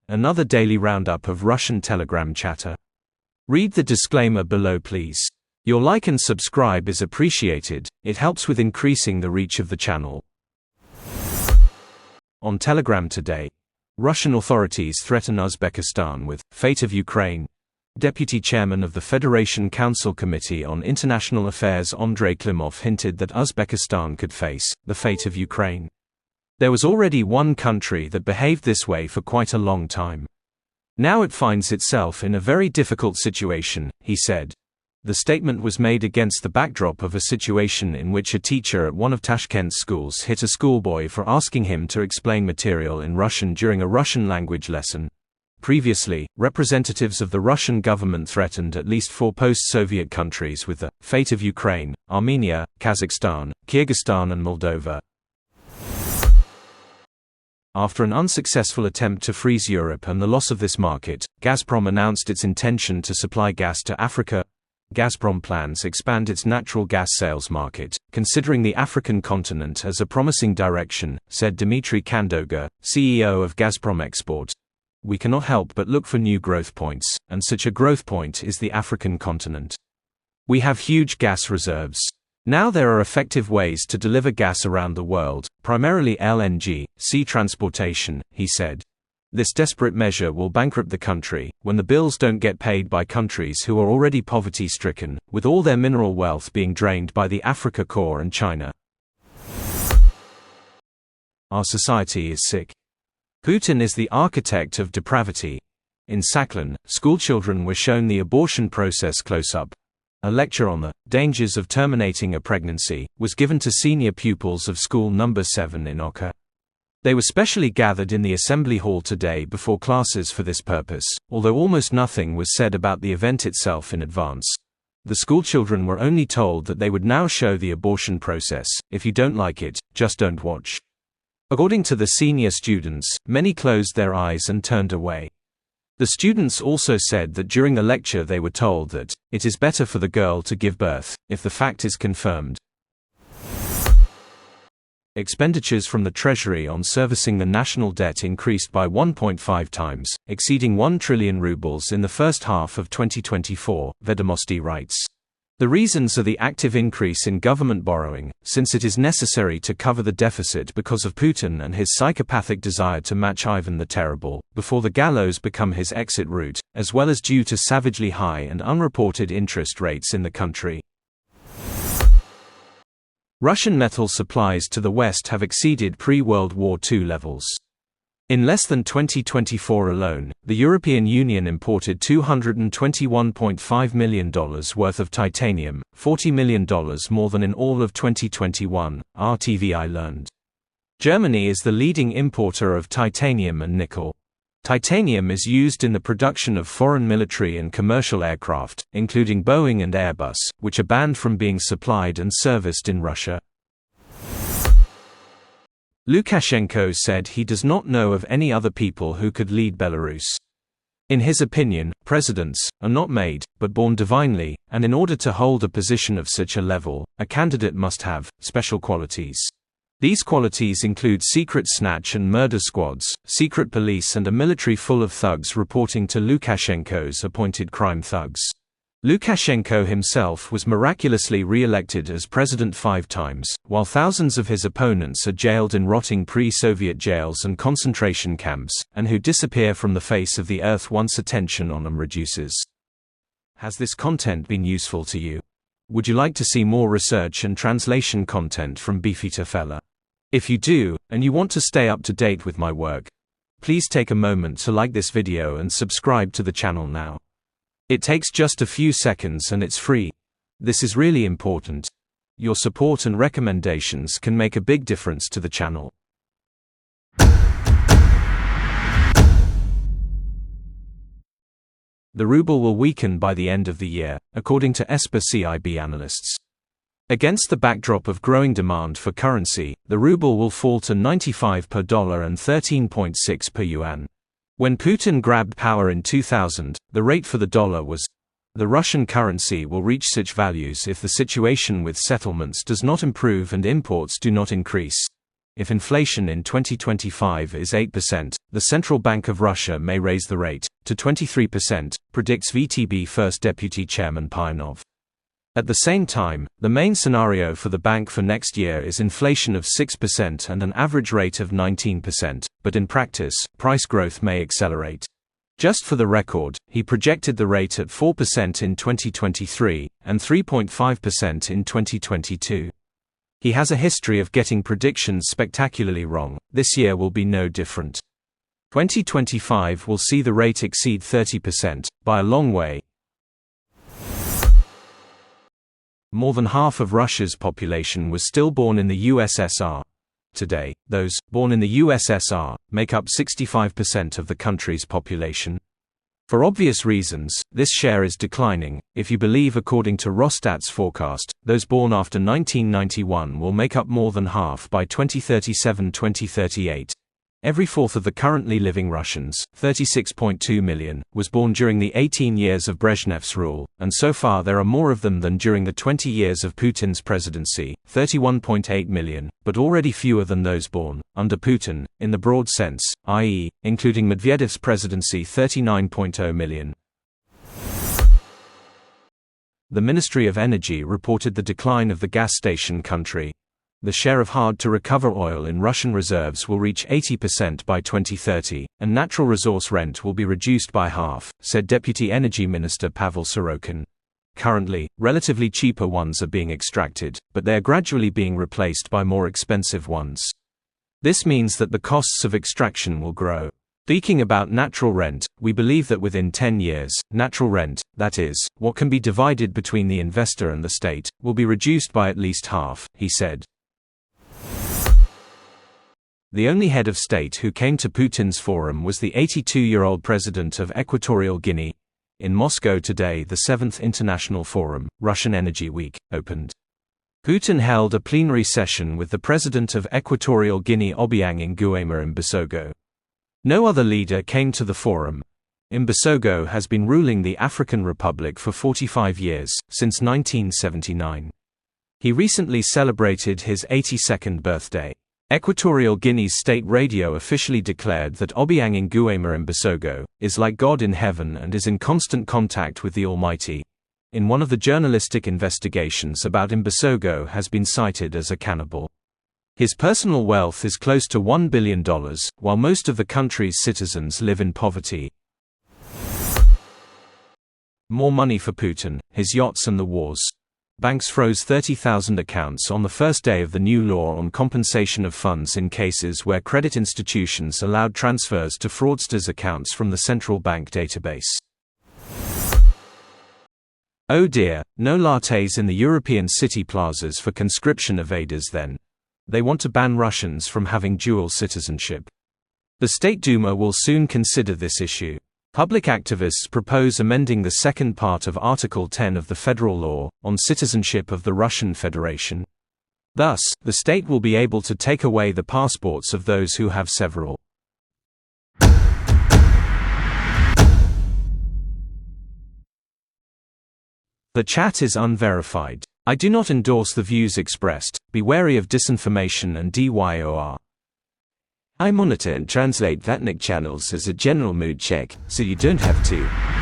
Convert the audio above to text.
another daily roundup of Russian Telegram chatter. Read the disclaimer below, please. Your like and subscribe is appreciated, it helps with increasing the reach of the channel. On Telegram today, Russian authorities threaten Uzbekistan with fate of Ukraine. Deputy Chairman of the Federation Council Committee on International Affairs Andrei Klimov hinted that Uzbekistan could face the fate of Ukraine. There was already one country that behaved this way for quite a long time. Now it finds itself in a very difficult situation, he said. The statement was made against the backdrop of a situation in which a teacher at one of Tashkent's schools hit a schoolboy for asking him to explain material in Russian during a Russian language lesson. Previously, representatives of the Russian government threatened at least 4 post-Soviet countries with the fate of Ukraine: Armenia, Kazakhstan, Kyrgyzstan and Moldova. After an unsuccessful attempt to freeze Europe and the loss of this market, Gazprom announced its intention to supply gas to Africa. Gazprom plans expand its natural gas sales market, considering the African continent as a promising direction, said Dmitry Kandoga, CEO of Gazprom Export. We cannot help but look for new growth points, and such a growth point is the African continent. We have huge gas reserves. Now there are effective ways to deliver gas around the world, primarily LNG, sea transportation, he said. This desperate measure will bankrupt the country, when the bills don't get paid by countries who are already poverty-stricken, with all their mineral wealth being drained by the Africa Corps and China. Our society is sick. Putin is the architect of depravity. In Sakhalin, schoolchildren were shown the abortion process close-up. A lecture on the dangers of terminating a pregnancy was given to senior pupils of school number 7 in Oka. They were specially gathered in the assembly hall today before classes for this purpose, although almost nothing was said about the event itself in advance. The schoolchildren were only told that they would now show the abortion process. If you don't like it, just don't watch. According to the senior students, many closed their eyes and turned away. The students also said that during the lecture they were told that it is better for the girl to give birth, if the fact is confirmed. Expenditures from the Treasury on servicing the national debt increased by 1.5 times, exceeding 1 trillion rubles in the first half of 2024, Vedomosti writes. The reasons are the active increase in government borrowing, since it is necessary to cover the deficit because of Putin and his psychopathic desire to match Ivan the Terrible, before the gallows become his exit route, as well as due to savagely high and unreported interest rates in the country. Russian metal supplies to the West have exceeded pre-World War II levels. In less than 2024 alone, the European Union imported $221.5 million worth of titanium, $40 million more than in all of 2021, RTVI learned. Germany is the leading importer of titanium and nickel. Titanium is used in the production of foreign military and commercial aircraft, including Boeing and Airbus, which are banned from being supplied and serviced in Russia. Lukashenko said he does not know of any other people who could lead Belarus. In his opinion, presidents are not made, but born divinely, and in order to hold a position of such a level, a candidate must have special qualities. These qualities include secret snatch and murder squads, secret police and a military full of thugs reporting to Lukashenko's appointed crime thugs. Lukashenko himself was miraculously re-elected as president 5 times, while thousands of his opponents are jailed in rotting pre-Soviet jails and concentration camps, and who disappear from the face of the earth once attention on them reduces. Has this content been useful to you? Would you like to see more research and translation content from Beefeater Fella? If you do, and you want to stay up to date with my work, please take a moment to like this video and subscribe to the channel now. It takes just a few seconds and it's free. This is really important. Your support and recommendations can make a big difference to the channel. The ruble will weaken by the end of the year, according to ESPA CIB analysts. Against the backdrop of growing demand for currency, the ruble will fall to 95 per dollar and 13.6 per yuan. When Putin grabbed power in 2000, the rate for the dollar was. The Russian currency will reach such values if the situation with settlements does not improve and imports do not increase. If inflation in 2025 is 8%, the Central Bank of Russia may raise the rate to 23%, predicts VTB First Deputy Chairman Pionov. At the same time, the main scenario for the bank for next year is inflation of 6% and an average rate of 19%, but in practice, price growth may accelerate. Just for the record, he projected the rate at 4% in 2023 and 3.5% in 2022. He has a history of getting predictions spectacularly wrong. This year will be no different. 2025 will see the rate exceed 30%, by a long way. More than half of Russia's population was still born in the USSR. Today, those born in the USSR make up 65% of the country's population. For obvious reasons, this share is declining. If you believe, according to Rostat's forecast, those born after 1991 will make up more than half by 2037-2038. Every fourth of the currently living Russians, 36.2 million, was born during the 18 years of Brezhnev's rule, and so far there are more of them than during the 20 years of Putin's presidency, 31.8 million, but already fewer than those born under Putin, in the broad sense, i.e., including Medvedev's presidency, 39.0 million. The Ministry of Energy reported the decline of the gas station country. The share of hard-to-recover oil in Russian reserves will reach 80% by 2030, and natural resource rent will be reduced by half, said Deputy Energy Minister Pavel Sorokin. Currently, relatively cheaper ones are being extracted, but they are gradually being replaced by more expensive ones. This means that the costs of extraction will grow. Speaking about natural rent, we believe that within 10 years, natural rent, that is, what can be divided between the investor and the state, will be reduced by at least half, he said. The only head of state who came to Putin's forum was the 82-year-old president of Equatorial Guinea. In Moscow today, the 7th International Forum, Russian Energy Week, opened. Putin held a plenary session with the president of Equatorial Guinea Obiang Nguema Mbisogo. No other leader came to the forum. Mbisogo has been ruling the African Republic for 45 years, since 1979. He recently celebrated his 82nd birthday. Equatorial Guinea's state radio officially declared that Obiang Nguema Mbisogo is like God in heaven and is in constant contact with the Almighty. In one of the journalistic investigations about Mbisogo has been cited as a cannibal. His personal wealth is close to $1 billion, while most of the country's citizens live in poverty. More money for Putin, his yachts and the wars. Banks froze 30,000 accounts on the first day of the new law on compensation of funds in cases where credit institutions allowed transfers to fraudsters' accounts from the central bank database. Oh dear, no lattes in the European city plazas for conscription evaders then. They want to ban Russians from having dual citizenship. The State Duma will soon consider this issue. Public activists propose amending the second part of Article 10 of the federal law on citizenship of the Russian Federation. Thus, the state will be able to take away the passports of those who have several. The chat is unverified. I do not endorse the views expressed. Be wary of disinformation and DYOR. I monitor and translate Vatnik channels as a general mood check, so you don't have to.